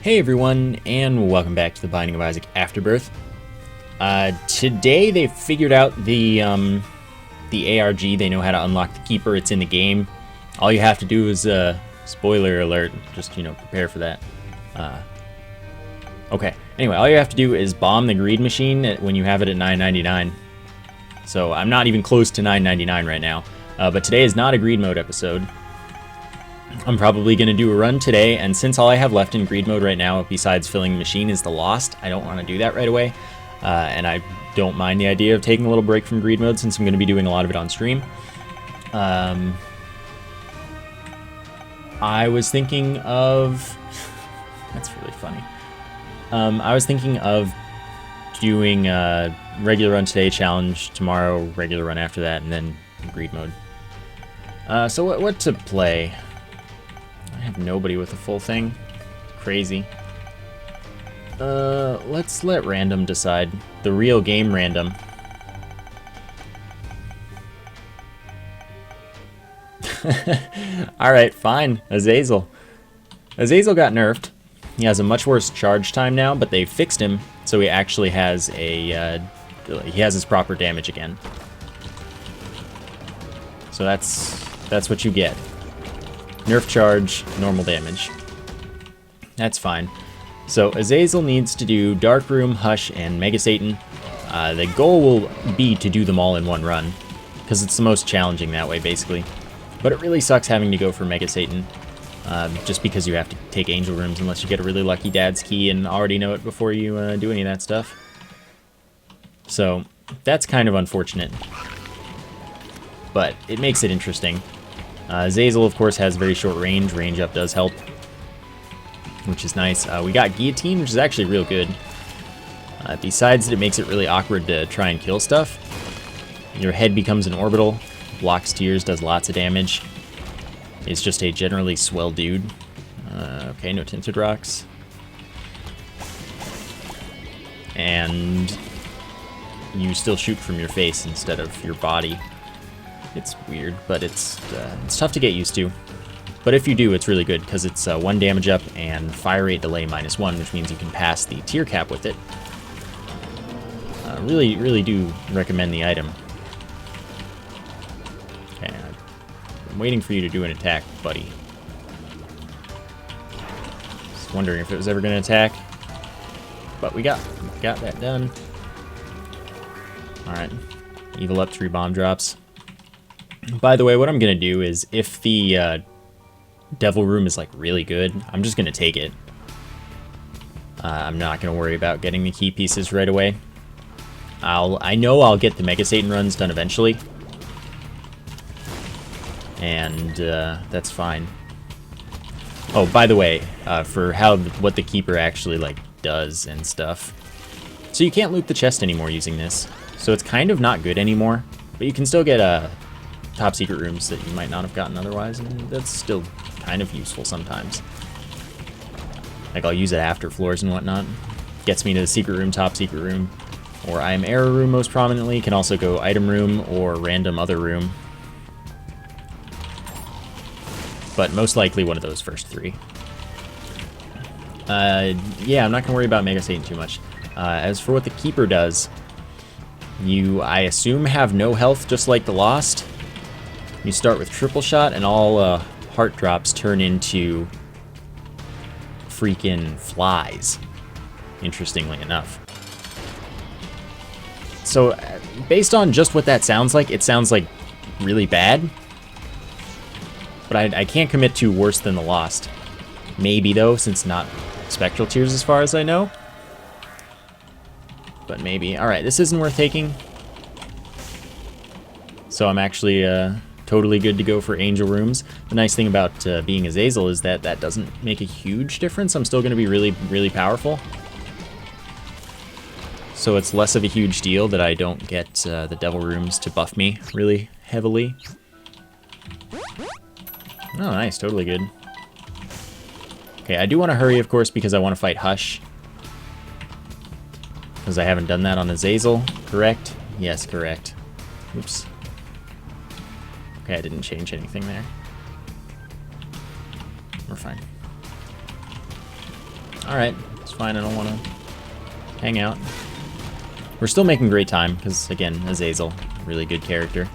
Hey everyone, and welcome back to the Binding of Isaac Afterbirth. Today they figured out the ARG. They know how to unlock the Keeper. It's in the game. All you have to do is, spoiler alert, just, prepare for that. Okay, anyway, all you have to do is bomb the greed machine when you have it at $9.99. So I'm not even close to $9.99 right now. But today is not a greed mode episode. I'm probably going to do a run today, and since all I have left in greed mode right now, besides filling the machine, is the Lost, I don't want to do that right away. And I don't mind the idea of taking a little break from greed mode since I'm going to be doing a lot of it on stream. I was thinking of... That's really funny. I was thinking of doing a regular run today, challenge tomorrow, regular run after that, and then greed mode. So what to play? I have nobody with a full thing. Crazy. Let's let random decide. The real game random. Alright, fine. Azazel. Azazel got nerfed. He has a much worse charge time now, but they fixed him, so he actually has a, he has his proper damage again. So that's what you get. Nerf charge, normal damage. That's fine. So Azazel needs to do Dark Room, Hush, and Mega Satan. The goal will be to do them all in one run, because it's the most challenging that way, basically. But it really sucks having to go for Mega Satan, just because you have to take Angel Rooms unless you get a really lucky Dad's Key and already know it before you do any of that stuff. So that's kind of unfortunate, but it makes it interesting. Azazel, of course, has very short range. Range up does help, which is nice. We got Guillotine, which is actually real good. Besides that, it makes it really awkward to try and kill stuff. Your head becomes an orbital, blocks tears, does lots of damage. It's just a generally swell dude. Okay, no tinted rocks. And you still shoot from your face instead of your body. It's weird, but it's tough to get used to. But if you do, it's really good, because it's 1 damage up and fire rate delay -1, which means you can pass the tier cap with it. Really do recommend the item. Okay, I'm waiting for you to do an attack, buddy. Just wondering if it was ever going to attack. But we got that done. Alright. Evil up 3 bomb drops. By the way, what I'm going to do is, if the Devil Room is like really good, I'm just going to take it. I'm not going to worry about getting the key pieces right away. I know I'll get the Mega Satan runs done eventually. And that's fine. Oh, by the way, for what the Keeper actually like does and stuff. So you can't loot the chest anymore using this. So it's kind of not good anymore, but you can still get top secret rooms that you might not have gotten otherwise, and that's still kind of useful sometimes. Like, I'll use it after floors and whatnot. Gets me to the secret room, top secret room, or I am error room most prominently. Can also go item room or random other room. But most likely one of those first 3. Yeah, I'm not gonna worry about Mega Satan too much. As for what the Keeper does, you, I assume, have no health just like the Lost. You start with triple shot, and all heart drops turn into freaking flies, interestingly enough. So, based on just what that sounds like, it sounds like really bad. But I can't commit to worse than the Lost. Maybe, though, since not Spectral Tears as far as I know. But maybe. Alright, this isn't worth taking. So I'm actually... totally good to go for Angel Rooms. The nice thing about being Azazel is that that doesn't make a huge difference. I'm still going to be really, really powerful. So it's less of a huge deal that I don't get the Devil Rooms to buff me really heavily. Oh, nice. Totally good. Okay, I do want to hurry, of course, because I want to fight Hush. Because I haven't done that on Azazel, correct? Yes, correct. Oops. Okay, I didn't change anything there. We're fine. Alright, it's fine, I don't want to hang out. We're still making great time, because, again, Azazel, really good character.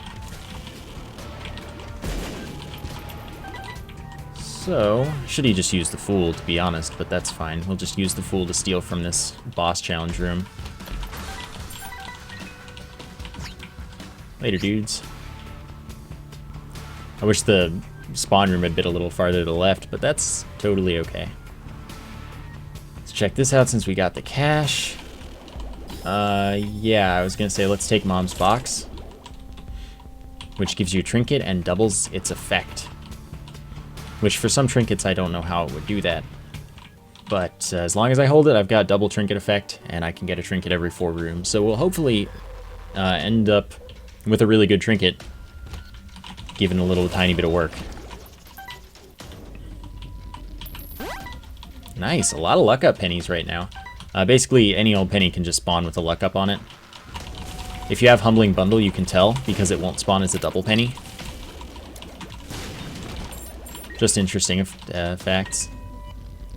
So, should he just use the Fool, to be honest, but that's fine. We'll just use the Fool to steal from this boss challenge room. Later, dudes. I wish the spawn room had been a little farther to the left, but that's totally okay. Let's check this out since we got the cash. Yeah, I was gonna say let's take Mom's box, which gives you a trinket and doubles its effect. Which for some trinkets I don't know how it would do that. But as long as I hold it, I've got double trinket effect, and I can get a trinket every 4 rooms. So we'll hopefully end up with a really good trinket, given a little tiny bit of work. Nice, a lot of luck up pennies right now. Basically, any old penny can just spawn with a luck up on it. If you have Humbling Bundle, you can tell, because it won't spawn as a double penny. Just interesting facts.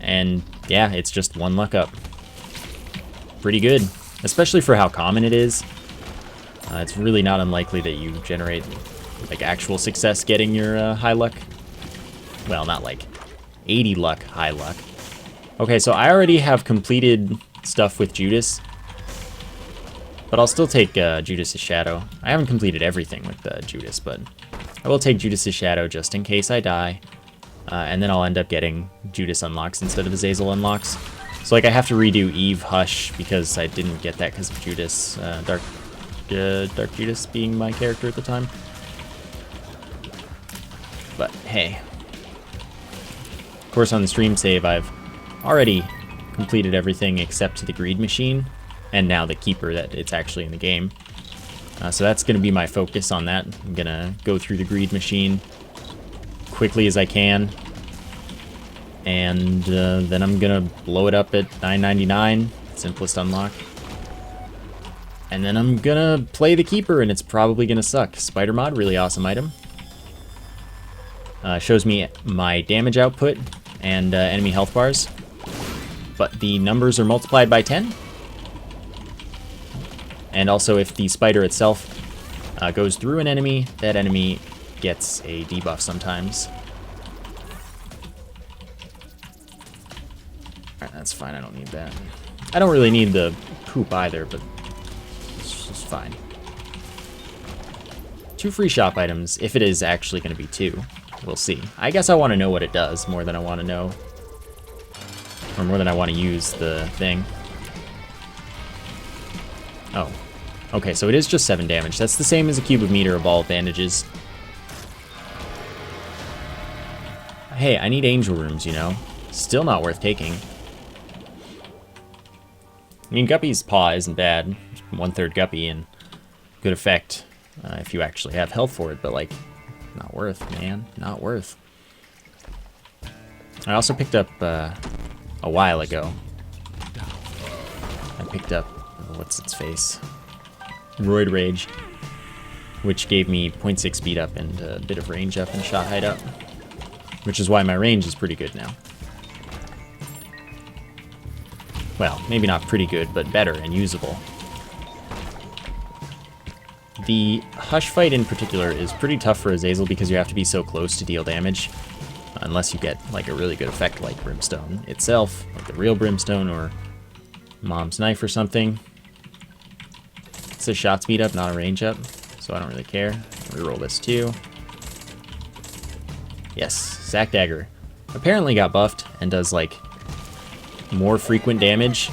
And yeah, it's just 1 luck up. Pretty good, especially for how common it is. It's really not unlikely that you generate like actual success getting your high luck. Well, not like 80 luck high luck. Okay, so I already have completed stuff with Judas, but I'll still take Judas's Shadow. I haven't completed everything with Judas, but I will take Judas's Shadow just in case I die. And then I'll end up getting Judas unlocks instead of Azazel unlocks. So like I have to redo Eve Hush because I didn't get that because of Judas, Dark Judas being my character at the time. But hey. Of course on the stream save I've already completed everything except the Greed Machine, and now the Keeper that it's actually in the game. So that's going to be my focus on that. I'm going to go through the Greed Machine quickly as I can, and then I'm gonna blow it up at $9.99, simplest unlock, and then I'm gonna play the Keeper, and it's probably gonna suck. Spider Mod, really awesome item. Shows me my damage output and enemy health bars, but the numbers are multiplied by 10, and also if the spider itself goes through an enemy, that enemy gets a debuff sometimes. Alright, that's fine, I don't need that. I don't really need the poop either, but it's just fine. 2 free shop items, if it is actually going to be 2. We'll see. I guess I want to know what it does more than I want to know, or more than I want to use the thing. Oh. Okay, so it is just 7 damage. That's the same as a cube of meter of all bandages. Hey, I need angel rooms, you know? Still not worth taking. I mean, Guppy's Paw isn't bad. 1/3 Guppy and good effect if you actually have health for it, but like, not worth, man. Not worth. I also picked up, a while ago, I picked up, what's its face? Roid Rage, which gave me 0.6 speed up and a bit of range up and shot height up. Which is why my range is pretty good now. Well, maybe not pretty good, but better and usable. The Hush fight in particular is pretty tough for Azazel because you have to be so close to deal damage. Unless you get like a really good effect like Brimstone itself, like the real Brimstone or Mom's Knife or something. It's a shot speed up, not a range up, so I don't really care. Reroll this too. Yes, Sack Dagger. Apparently got buffed and does like more frequent damage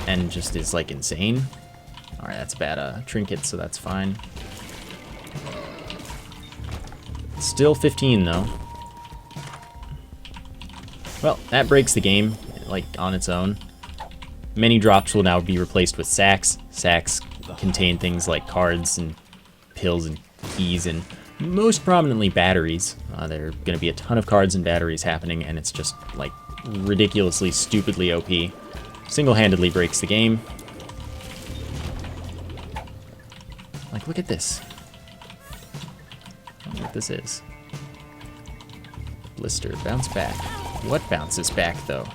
and just is like insane. Alright, that's bad trinket, so that's fine. Still 15 though. Well, that breaks the game, like on its own. Many drops will now be replaced with sacks. Sacks contain things like cards and pills and keys and most prominently batteries. There are going to be a ton of cards and batteries happening, and it's just like ridiculously, stupidly OP. Single-handedly breaks the game. Like, look at this. I don't know what this is. Blister, bounce back. What bounces back, though?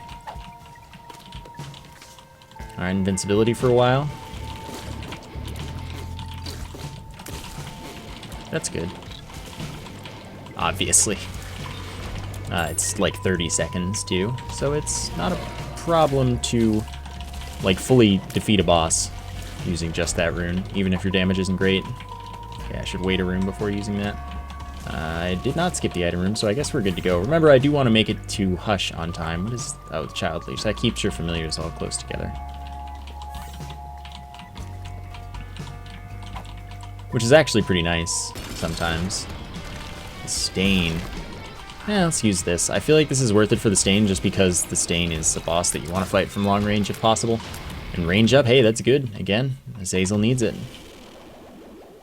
Alright, invincibility for a while. That's good. Obviously. It's like 30 seconds, too, so it's not a problem to, like, fully defeat a boss using just that rune, even if your damage isn't great. Okay, I should wait a rune before using that. I did not skip the item room, so I guess we're good to go. Remember, I do want to make it to Hush on time. What is... Oh, Child Leash. That keeps your familiars all close together. Which is actually pretty nice sometimes. The Stain. Yeah, let's use this. I feel like this is worth it for the Stain just because the Stain is a boss that you want to fight from long range if possible. And range up, hey, that's good. Again, Azazel needs it.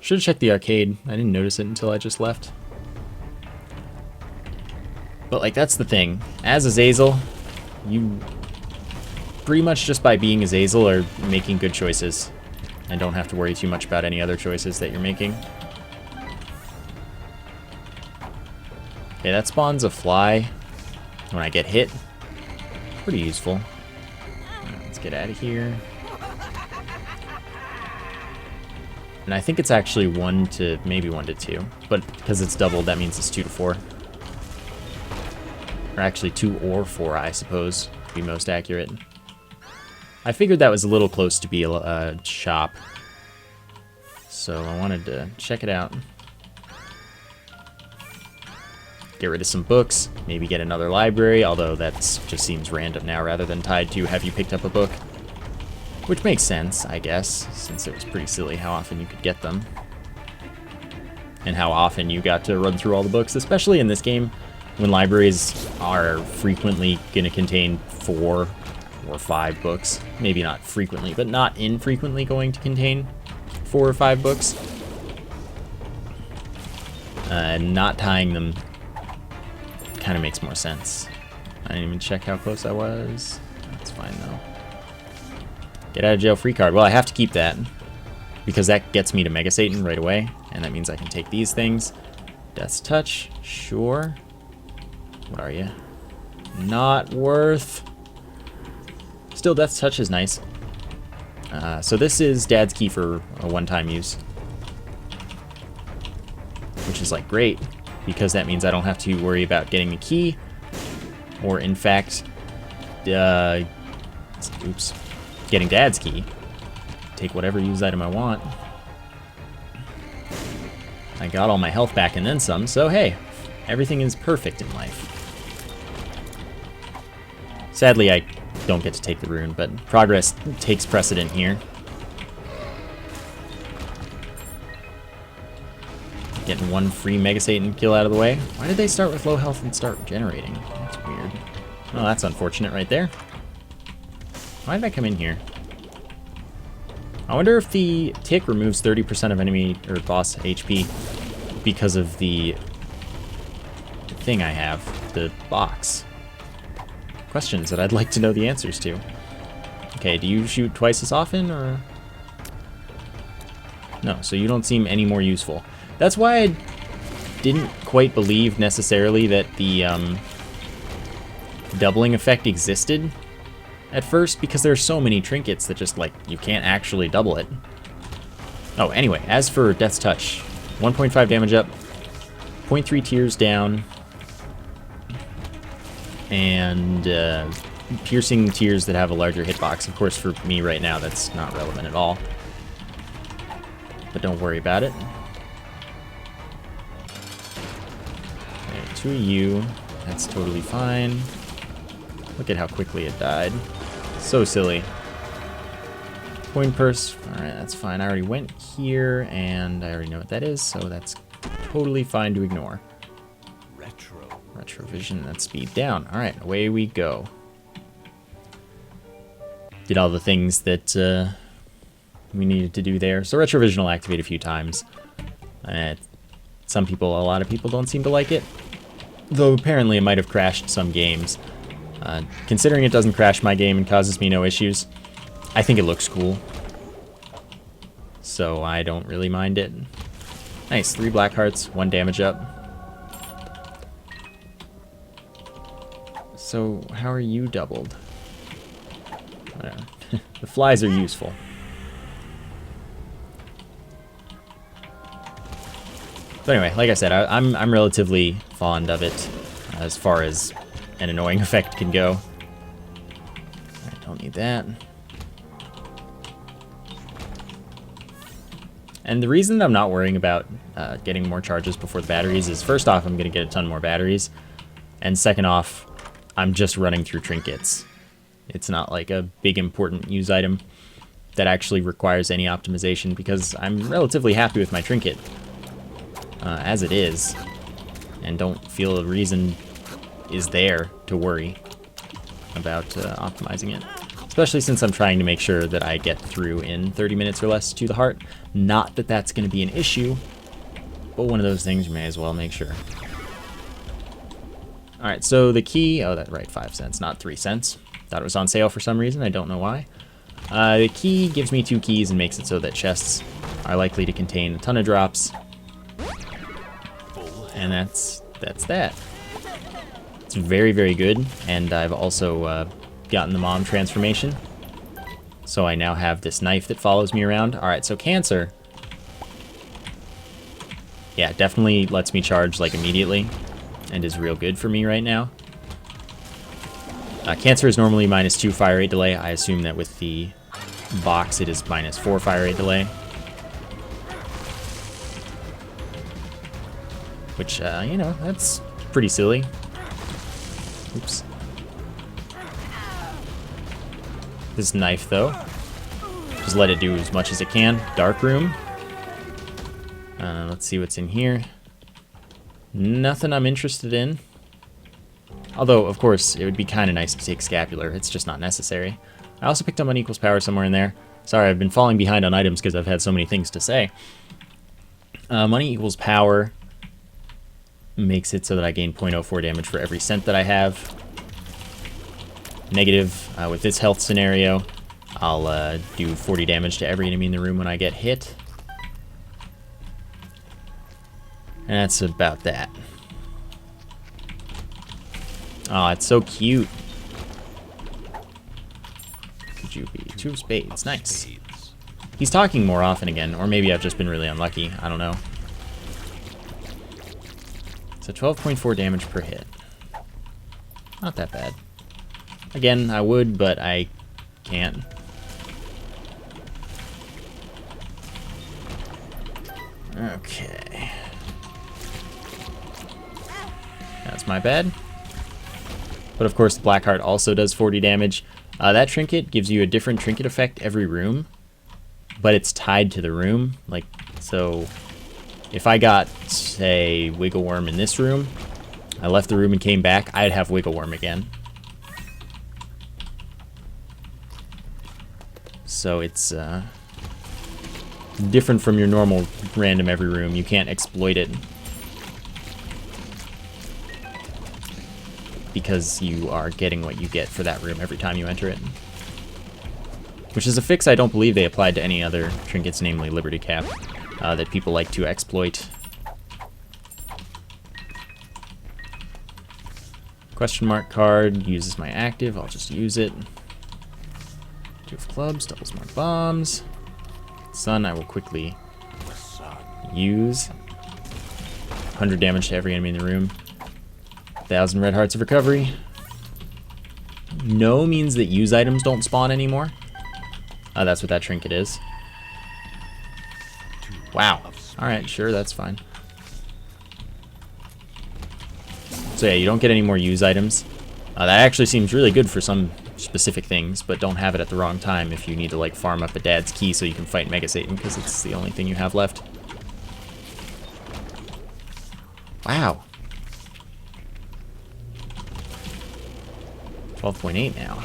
Should have checked the arcade. I didn't notice it until I just left. But, like, that's the thing. As Azazel, you pretty much just by being Azazel are making good choices. And don't have to worry too much about any other choices that you're making. Okay, that spawns a fly when I get hit. Pretty useful. Right, let's get out of here. And I think it's actually 1 to, maybe 1 to 2. But because it's doubled, that means it's 2 to 4. Or actually 2 or 4, I suppose, to be most accurate. I figured that was a little close to be a shop. So I wanted to check it out. Get rid of some books, maybe get another library, although that just seems random now rather than tied to have you picked up a book. Which makes sense, I guess, since it was pretty silly how often you could get them. And how often you got to run through all the books, especially in this game, when libraries are frequently going to contain 4 or 5 books. Maybe not frequently, but not infrequently going to contain 4 or 5 books. Not tying them kind of makes more sense. I didn't even check how close I was. That's fine, though. Get out of jail free card. Well, I have to keep that because that gets me to Mega Satan right away, and that means I can take these things. Death's Touch, sure. What are you? Not worth. Still, Death's Touch is nice. So this is Dad's Key for a one-time use, which is like great because that means I don't have to worry about getting the key, or in fact, oops. Getting Dad's Key. Take whatever use item I want. I got all my health back and then some, so hey, everything is perfect in life. Sadly, I don't get to take the rune, but progress takes precedent here. Getting one free Mega Satan kill out of the way. Why did they start with low health and start regenerating? That's weird. Well, that's unfortunate right there. Why did I come in here? I wonder if the tick removes 30% of enemy or boss HP because of the thing I have, the box. Questions that I'd like to know the answers to. Okay, do you shoot twice as often, or? No, so you don't seem any more useful. That's why I didn't quite believe necessarily that the doubling effect existed at first, because there are so many trinkets that just, like, you can't actually double it. Oh, anyway, as for Death's Touch, 1.5 damage up, 0.3 tears down, and piercing tears that have a larger hitbox. Of course, for me right now, that's not relevant at all. But don't worry about it. Okay, 2 of you, that's totally fine. Look at how quickly it died. So silly. Coin purse. Alright, that's fine. I already went here, and I already know what that is, so that's totally fine to ignore. Retrovision, that's speed down. Alright, away we go. Did all the things that we needed to do there. So Retrovision will activate a few times. A lot of people don't seem to like it. Though apparently it might have crashed some games. Considering it doesn't crash my game and causes me no issues, I think it looks cool. So I don't really mind it. Nice, 3 black hearts, 1 damage up. so how are you doubled? The flies are useful. But anyway, like I said, I'm relatively fond of it as far as an annoying effect can go. I don't need that. And the reason that I'm not worrying about getting more charges before the batteries is, first off, I'm going to get a ton more batteries. And second off, I'm just running through trinkets. It's not like a big important use item that actually requires any optimization, because I'm relatively happy with my trinket as it is, and don't feel a reason is there to worry about optimizing it. Especially since I'm trying to make sure that I get through in 30 minutes or less to the heart. Not that that's going to be an issue, but one of those things you may as well make sure. Alright, so the key, oh, that's right, 5 cents, not 3 cents. Thought it was on sale for some reason, I don't know why. The key gives me 2 keys and makes it so that chests are likely to contain a ton of drops. And that's that. It's very, very good, and I've also gotten the mom transformation. So I now have this knife that follows me around. Alright, so cancer. Yeah, definitely lets me charge like immediately, and is real good for me right now. Cancer is normally -2 fire rate delay. I assume that with the box it is -4 fire rate delay. Which, you know, that's pretty silly. Oops. This knife, though, just let it do as much as it can. Dark room. Let's see what's in here. Nothing I'm interested in. Although, of course, it would be kind of nice to take scapular. It's just not necessary. I also picked up Money Equals Power somewhere in there. Sorry, I've been falling behind on items because I've had so many things to say. Money Equals Power makes it so that I gain 0.04 damage for every cent that I have. Negative, with this health scenario, I'll do 40 damage to every enemy in the room when I get hit. And that's about that. Oh, it's so cute. Could you be 2 of spades? Nice. He's talking more often again, or maybe I've just been really unlucky. I don't know. So 12.4 damage per hit. Not that bad. Again, I would, but I can't. Okay. That's my bad. But of course, the Blackheart also does 40 damage. That trinket gives you a different trinket effect every room, but it's tied to the room. Like, so if I got, say, Wiggle Worm in this room, I left the room and came back, I'd have Wiggle Worm again. So it's different from your normal random every room. You can't exploit it because you are getting what you get for that room every time you enter it. Which is a fix I don't believe they applied to any other trinkets, namely Liberty Cap, that people like to exploit. Question mark card uses my active, I'll just use it. 2 of clubs, doubles more bombs. Sun I will quickly use. 100 damage to every enemy in the room. 1,000 red hearts of recovery. No means that use items don't spawn anymore. That's what that trinket is. Wow. Alright, sure, that's fine. So yeah, you don't get any more use items. That actually seems really good for some specific things, but don't have it at the wrong time if you need to like farm up a dad's key so you can fight Mega Satan, because it's the only thing you have left. Wow. 12.8 now.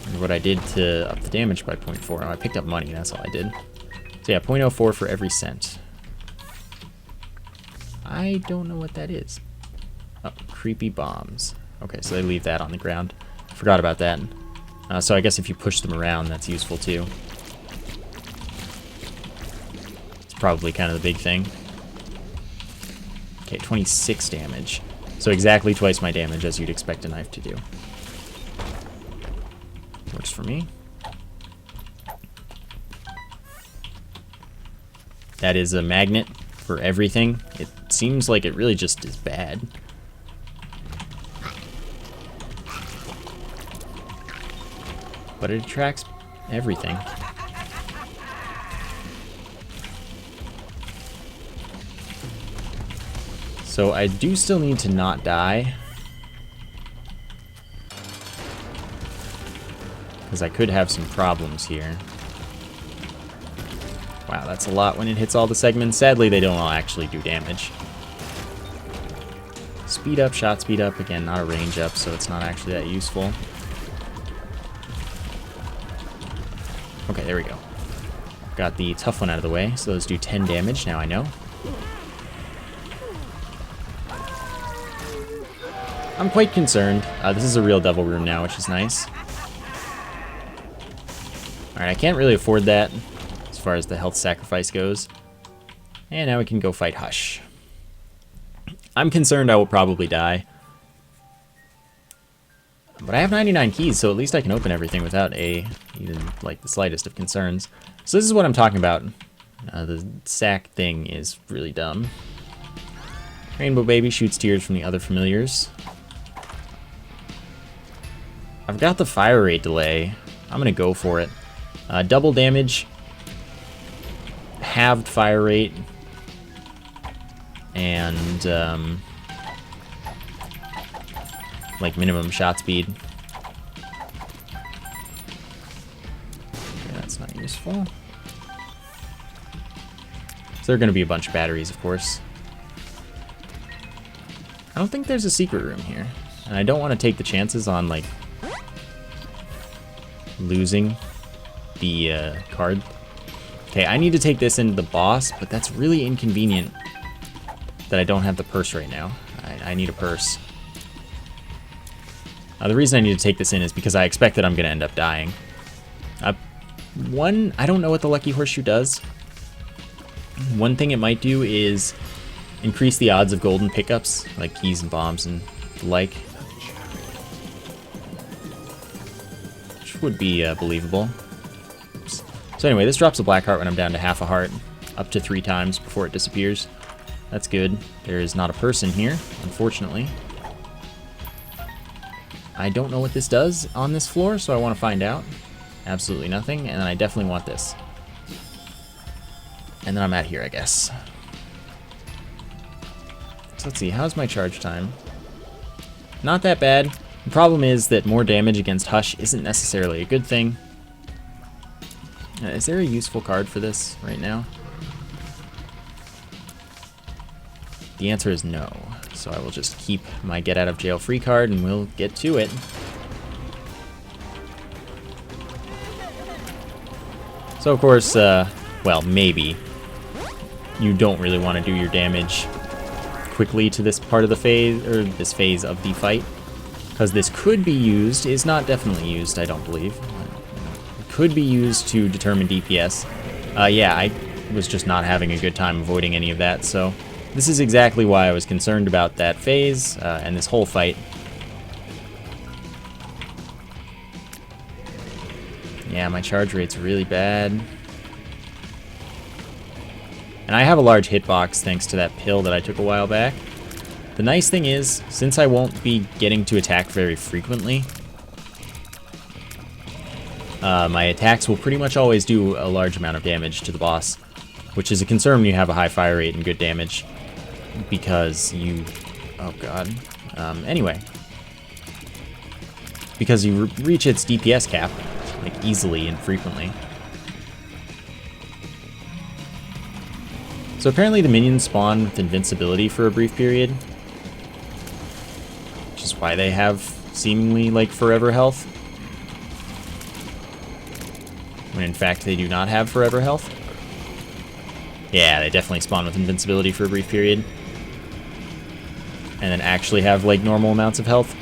And what I did to up the damage by 0.4. Oh, I picked up money, that's all I did. So yeah, 0.04 for every cent. I don't know what that is. Oh, creepy bombs. Okay, so they leave that on the ground. Forgot about that. So I guess if you push them around, that's useful too. It's probably kind of the big thing. Okay, 26 damage. So exactly twice my damage as you'd expect a knife to do. Works for me. That is a magnet for everything. It seems like it really just is bad. But it attracts everything. So I do still need to not die. Because I could have some problems here. Wow, that's a lot when it hits all the segments. Sadly, they don't all actually do damage. Speed up, shot speed up. Again, not a range up, so it's not actually that useful. Okay, there we go. Got the tough one out of the way, so those do 10 damage, now I know. I'm quite concerned. This is a real devil room now, which is nice. Alright, I can't really afford that as far as the health sacrifice goes. And now we can go fight Hush. I'm concerned I will probably die. But I have 99 keys, so at least I can open everything without even like the slightest of concerns. So this is what I'm talking about. The sack thing is really dumb. Rainbow Baby shoots tears from the other familiars. I've got the fire rate delay. I'm gonna go for it. Double damage, halved fire rate, and like minimum shot speed. Okay, that's not useful. So there are going to be a bunch of batteries, of course. I don't think there's a secret room here, and I don't want to take the chances on like losing the card. Okay, I need to take this into the boss, but that's really inconvenient that I don't have the purse right now. I need a purse. The reason I need to take this in is because I expect that I'm going to end up dying. I don't know what the Lucky Horseshoe does. One thing it might do is increase the odds of golden pickups, like keys and bombs and the like. Which would be believable. Oops. So anyway, this drops a black heart when I'm down to half a heart, up to 3 times before it disappears. That's good. There is not a person here, unfortunately. I don't know what this does on this floor, so I want to find out. Absolutely nothing, and then I definitely want this. And then I'm at here, I guess. So let's see, how's my charge time? Not that bad. The problem is that more damage against Hush isn't necessarily a good thing. Is there a useful card for this right now? The answer is no. So I will just keep my get out of jail free card and we'll get to it. So of course, well, maybe you don't really want to do your damage quickly to this part of the phase, or this phase of the fight, because this could be used, is not definitely used, I don't believe. It could be used to determine DPS. Yeah, I was just not having a good time avoiding any of that, so this is exactly why I was concerned about that phase and this whole fight. Yeah, my charge rate's really bad. And I have a large hitbox thanks to that pill that I took a while back. The nice thing is, since I won't be getting to attack very frequently, my attacks will pretty much always do a large amount of damage to the boss, which is a concern when you have a high fire rate and good damage. Because you... oh god. Anyway. Because you reach its DPS cap, like, easily and frequently. So apparently the minions spawn with invincibility for a brief period. Which is why they have seemingly, like, forever health. When in fact they do not have forever health. Yeah, they definitely spawn with invincibility for a brief period. And then actually have, like, normal amounts of health.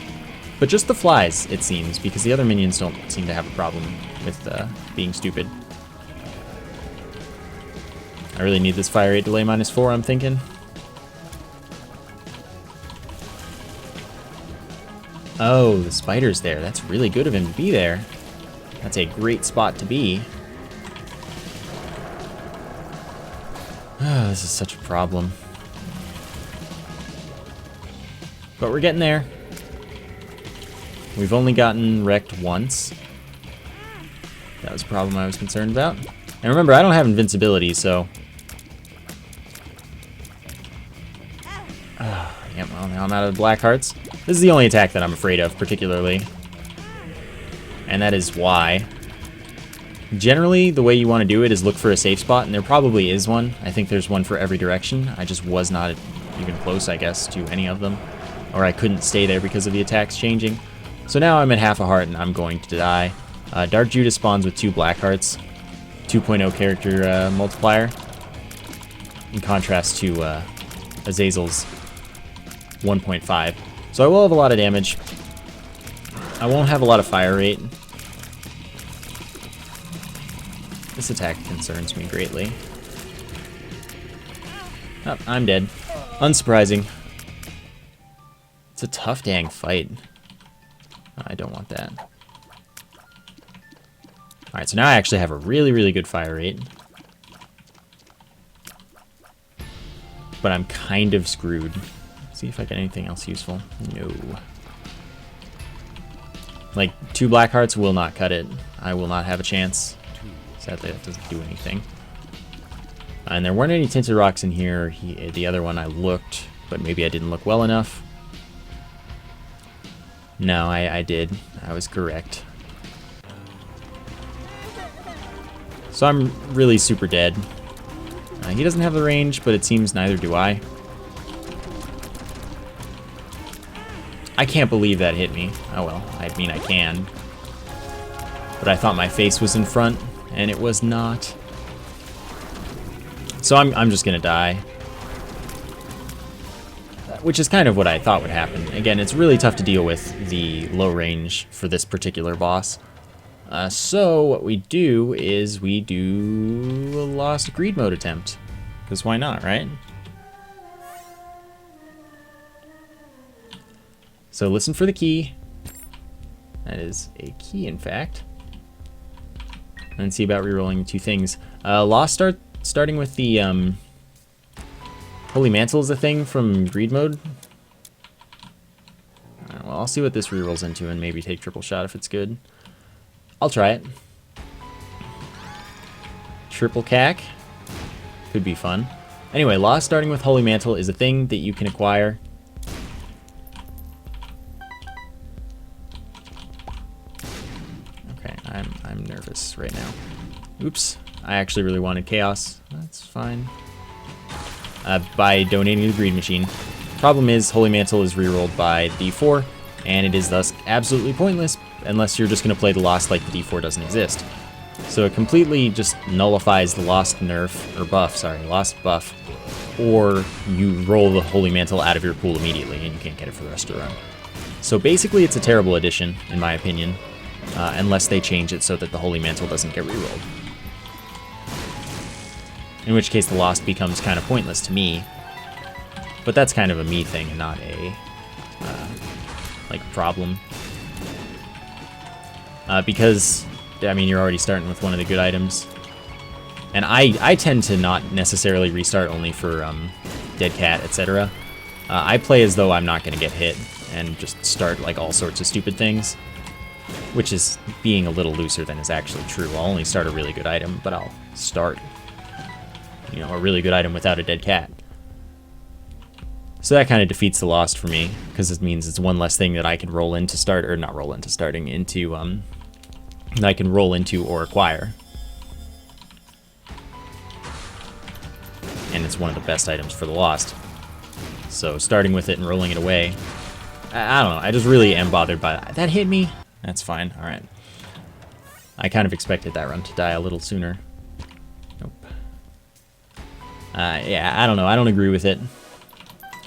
But just the flies, it seems, because the other minions don't seem to have a problem with being stupid. I really need this fire rate delay -4, I'm thinking. Oh, the spider's there. That's really good of him to be there. That's a great spot to be. This is such a problem. But we're getting there. We've only gotten wrecked once. That was a problem I was concerned about. And remember, I don't have invincibility, so... yeah, well, now I'm out of the black hearts. This is the only attack that I'm afraid of, particularly. And that is why. Generally, the way you want to do it is look for a safe spot, and there probably is one. I think there's one for every direction. I just was not even close, I guess, to any of them. Or I couldn't stay there because of the attacks changing. So now I'm at half a heart, and I'm going to die. Dark Judas spawns with 2 black hearts. 2.0 character multiplier. In contrast to Azazel's 1.5. So I will have a lot of damage. I won't have a lot of fire rate. This attack concerns me greatly. Oh, I'm dead. Unsurprising. It's a tough dang fight. I don't want that. Alright, so now I actually have a really, really good fire rate. But I'm kind of screwed. Let's see if I get anything else useful. No. Like, 2 black hearts will not cut it. I will not have a chance. Sadly, that doesn't do anything. And there weren't any tinted rocks in here. The other one I looked, but maybe I didn't look well enough. No, I did. I was correct. So I'm really super dead. He doesn't have the range, but it seems neither do I. I can't believe that hit me. Oh well, I mean I can. But I thought my face was in front, and it was not. So I'm just gonna die. Which is kind of what I thought would happen. Again, it's really tough to deal with the low range for this particular boss. So what we do is we do a Lost Greed mode attempt. Because why not, right? So listen for the key. That is a key, in fact. And see about rerolling 2 things. Lost starting with the Holy Mantle is a thing from Greed mode. Alright, well, I'll see what this rerolls into and maybe take triple shot if it's good. I'll try it. Triple cack. Could be fun. Anyway, Lost starting with Holy Mantle is a thing that you can acquire. Okay, I'm nervous right now. Oops. I actually really wanted Chaos. That's fine. By donating to the Greed Machine. Problem is, Holy Mantle is rerolled by D4, and it is thus absolutely pointless unless you're just going to play the Lost like the D4 doesn't exist. So it completely just nullifies the Lost nerf, or buff, sorry, Lost buff, or you roll the Holy Mantle out of your pool immediately and you can't get it for the rest of the run. So basically it's a terrible addition, in my opinion, unless they change it so that the Holy Mantle doesn't get rerolled. In which case the Lost becomes kind of pointless to me. But that's kind of a me thing and not a, problem. Because, I mean, you're already starting with one of the good items. And I tend to not necessarily restart only for Dead Cat, etc. I play as though I'm not going to get hit and just start like all sorts of stupid things. Which is being a little looser than is actually true. I'll only start a really good item, but I'll start, you know, a really good item without a dead cat. So that kind of defeats the Lost for me, because it means it's one less thing that I can roll into start, or not roll into starting, into, that I can roll into or acquire. And it's one of the best items for the Lost. So starting with it and rolling it away, I don't know, I just really am bothered by that. That hit me? That's fine, alright. I kind of expected that run to die a little sooner. Nope. Yeah, I don't know, I don't agree with it.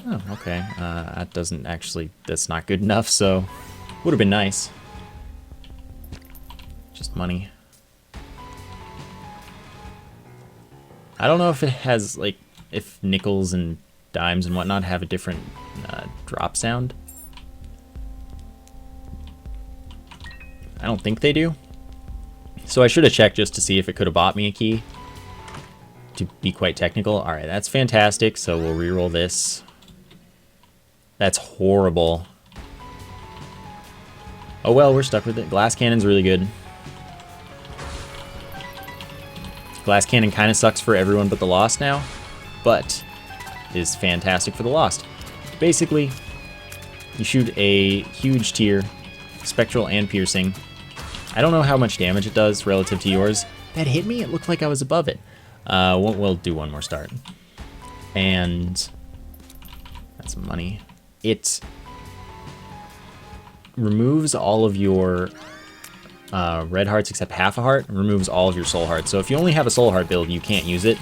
Oh, okay. That doesn't actually, that's not good enough, so would have been nice. Just money. I don't know if it has, like, if nickels and dimes and whatnot have a different drop sound. I don't think they do. So I should have checked just to see if it could have bought me a key. To be quite technical. Alright, that's fantastic. So we'll reroll this. That's horrible. Oh well, we're stuck with it. Glass Cannon's really good. Glass Cannon kind of sucks for everyone but the Lost now, but is fantastic for the Lost. Basically, you shoot a huge tier, Spectral and Piercing. I don't know how much damage it does relative to yours. That hit me? It looked like I was above it. We'll do one more start. And that's money. It removes all of your red hearts except half a heart, removes all of your soul hearts. So if you only have a soul heart build, you can't use it.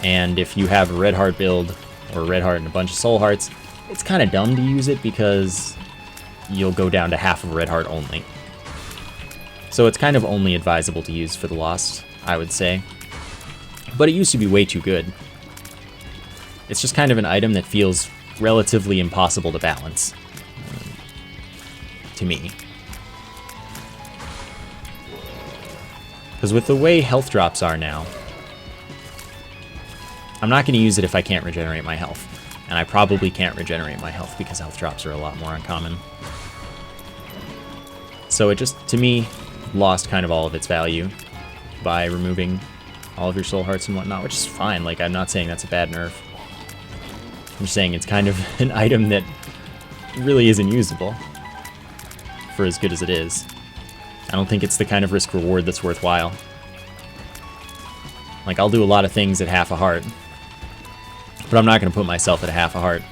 And if you have a red heart build, or a red heart and a bunch of soul hearts, it's kind of dumb to use it because you'll go down to half of a red heart only. So it's kind of only advisable to use for the Lost, I would say. But it used to be way too good. It's just kind of an item that feels relatively impossible to balance. To me. Because with the way health drops are now, I'm not going to use it if I can't regenerate my health. And I probably can't regenerate my health because health drops are a lot more uncommon. So it just, to me, lost kind of all of its value by removing all of your soul hearts and whatnot, which is fine. Like, I'm not saying that's a bad nerf. I'm just saying it's kind of an item that really isn't usable for as good as it is. I don't think it's the kind of risk reward that's worthwhile. Like, I'll do a lot of things at half a heart, but I'm not going to put myself at a half a heart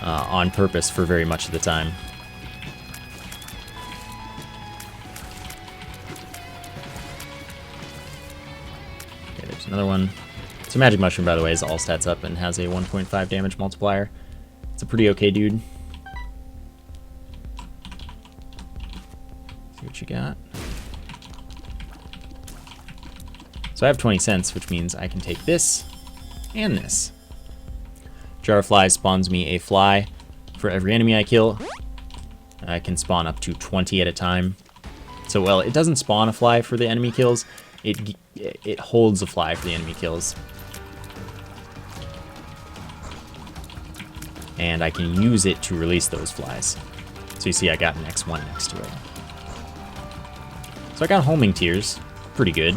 on purpose for very much of the time. Okay, there's another one. So Magic Mushroom, by the way, is all stats up and has a 1.5 damage multiplier. It's a pretty okay dude. See what you got. So I have 20 cents, which means I can take this and this. Jar of Flies spawns me a fly for every enemy I kill. I can spawn up to 20 at a time. So, well, it doesn't spawn a fly for the enemy kills. It holds a fly for the enemy kills. And I can use it to release those flies. So you see I got an X1 next to it. So I got homing tiers. Pretty good.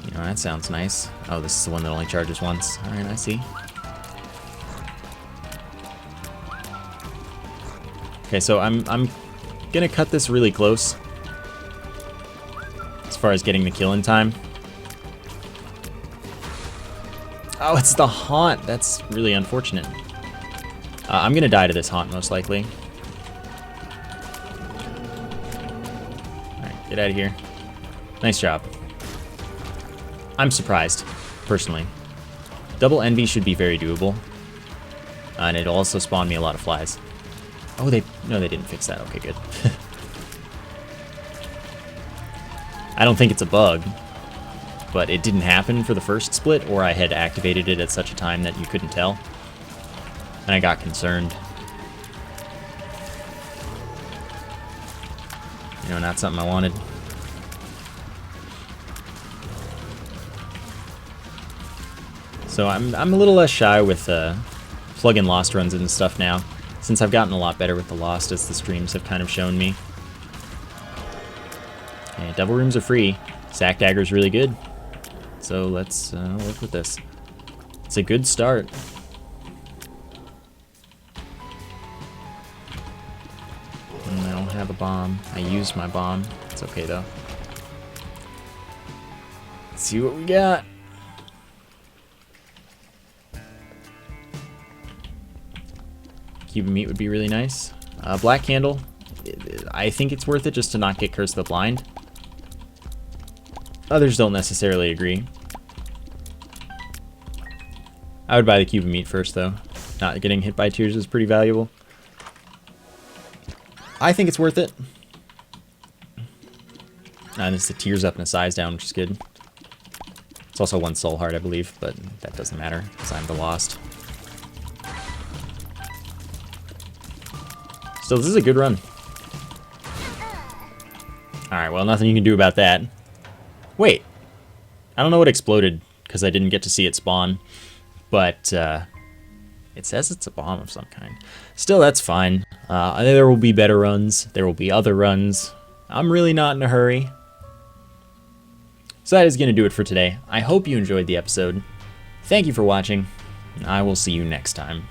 You know, that sounds nice. Oh, this is the one that only charges once. Alright, I see. Okay, so I'm gonna cut this really close as far as getting the kill in time. Oh, it's the haunt. That's really unfortunate. I'm gonna die to this haunt most likely. Alright, get out of here. Nice job. I'm surprised, personally. Double Envy should be very doable. And it'll also spawn me a lot of flies. Oh, no, they didn't fix that. Okay, good. I don't think it's a bug, but it didn't happen for the first split, or I had activated it at such a time that you couldn't tell. And I got concerned. You know, not something I wanted. So I'm a little less shy with plug-in Lost runs and stuff now, since I've gotten a lot better with the Lost, as the streams have kind of shown me. Okay, Devil Rooms are free. Sack Dagger's really good. So let's work with this. It's a good start. I don't have a bomb. I used my bomb. It's okay though. Let's see what we got. Cuban Meat would be really nice. Black Candle, I think it's worth it just to not get Curse of the Blind. Others don't necessarily agree. I would buy the Cuban Meat first, though. Not getting hit by tears is pretty valuable. I think it's worth it. And it's the tears up and a size down, which is good. It's also one soul heart, I believe, but that doesn't matter because I'm the Lost. Still, this is a good run. Alright, well, nothing you can do about that. Wait. I don't know what exploded, because I didn't get to see it spawn. But, it says it's a bomb of some kind. Still, that's fine. There will be better runs. There will be other runs. I'm really not in a hurry. So that is going to do it for today. I hope you enjoyed the episode. Thank you for watching, and I will see you next time.